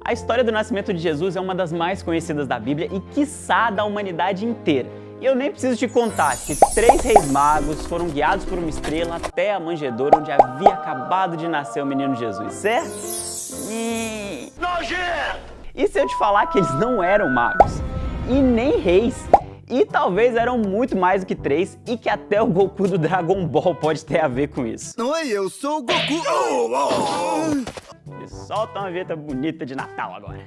A história do nascimento de Jesus é uma das mais conhecidas da Bíblia e, quiçá, da humanidade inteira. E eu nem preciso te contar que 3 reis magos foram guiados por uma estrela até a manjedoura onde havia acabado de nascer o menino Jesus, certo? E se eu te falar que eles não eram magos e nem reis? E talvez eram muito mais do que 3 e que até o Goku do Dragon Ball pode ter a ver com isso. Oi, eu sou o Goku! E solta uma vinheta bonita de Natal agora.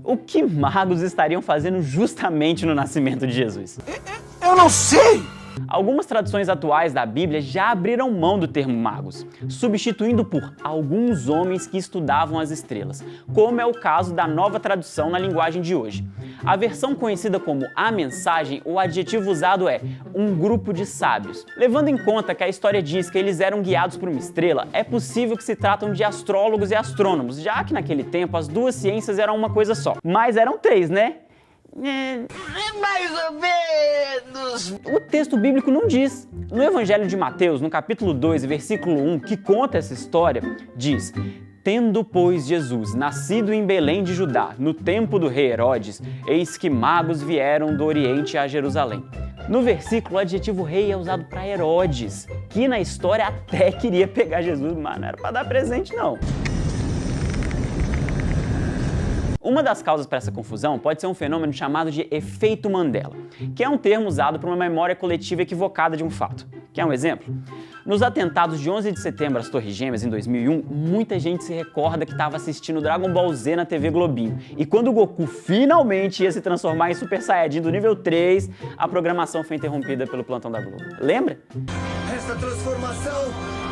O que magos estariam fazendo justamente no nascimento de Jesus? Eu não sei! Algumas traduções atuais da Bíblia já abriram mão do termo magos, substituindo por alguns homens que estudavam as estrelas, como é o caso da Nova Tradução na linguagem de hoje. A versão conhecida como A Mensagem, o adjetivo usado é um grupo de sábios. Levando em conta que a história diz que eles eram guiados por uma estrela, é possível que se tratam de astrólogos e astrônomos, já que naquele tempo as duas ciências eram uma coisa só. Mas eram 3, né? Mais ou menos! O texto bíblico não diz. No Evangelho de Mateus, no capítulo 2, versículo 1, que conta essa história, diz: Tendo, pois, Jesus nascido em Belém de Judá, no tempo do rei Herodes, eis que magos vieram do Oriente a Jerusalém. No versículo, o adjetivo rei é usado para Herodes, que na história até queria pegar Jesus, mas não era para dar presente, não. Uma das causas para essa confusão pode ser um fenômeno chamado de efeito Mandela, que é um termo usado para uma memória coletiva equivocada de um fato. Quer um exemplo? Nos atentados de 11 de setembro às Torres Gêmeas, em 2001, muita gente se recorda que estava assistindo Dragon Ball Z na TV Globinho. E quando o Goku finalmente ia se transformar em Super Saiyajin do nível 3, a programação foi interrompida pelo plantão da Globo. Lembra? Essa transformação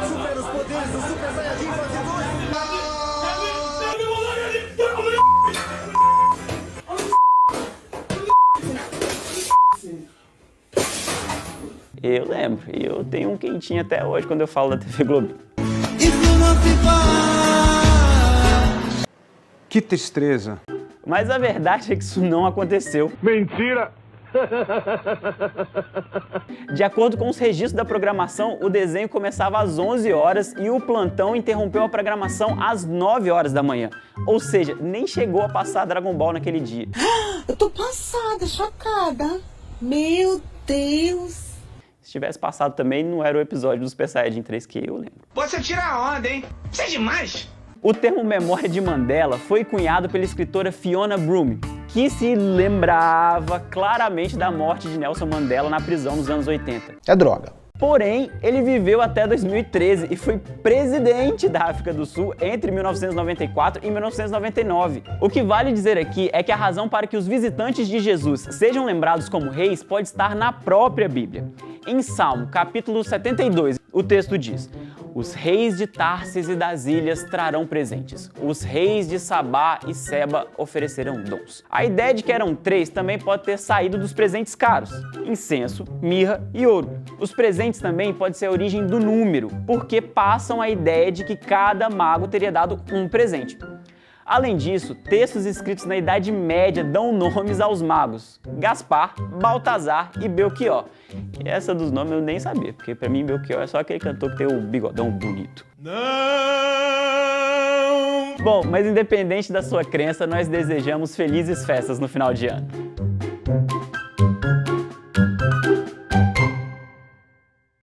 supera os poderes do Super Saiyajin fase 2! Eu lembro, e eu tenho um quentinho até hoje quando eu falo da TV Globo. Que tristeza. Mas a verdade é que isso não aconteceu. Mentira! De acordo com os registros da programação, o desenho começava às 11 horas e o plantão interrompeu a programação às 9 horas da manhã. Ou seja, nem chegou a passar Dragon Ball naquele dia. Eu tô passada, chocada. Meu Deus. Se tivesse passado também, não era o episódio do Super Saiyajin 3 que eu lembro. Você tira a onda, hein? Isso é demais! O termo memória de Mandela foi cunhado pela escritora Fiona Broome, que se lembrava claramente da morte de Nelson Mandela na prisão nos anos 80. É droga. Porém, ele viveu até 2013 e foi presidente da África do Sul entre 1994 e 1999. O que vale dizer aqui é que a razão para que os visitantes de Jesus sejam lembrados como reis pode estar na própria Bíblia. Em Salmo, capítulo 72, o texto diz: Os reis de Társis e das ilhas trarão presentes. Os reis de Sabá e Seba oferecerão dons. A ideia de que eram 3 também pode ter saído dos presentes caros: incenso, mirra e ouro. Os presentes também podem ser a origem do número, porque passam a ideia de que cada mago teria dado um presente. Além disso, textos escritos na Idade Média dão nomes aos magos: Gaspar, Baltazar e Belchior. E essa dos nomes eu nem sabia, porque pra mim Belchior é só aquele cantor que tem o bigodão bonito. Não! Bom, mas independente da sua crença, nós desejamos felizes festas no final de ano.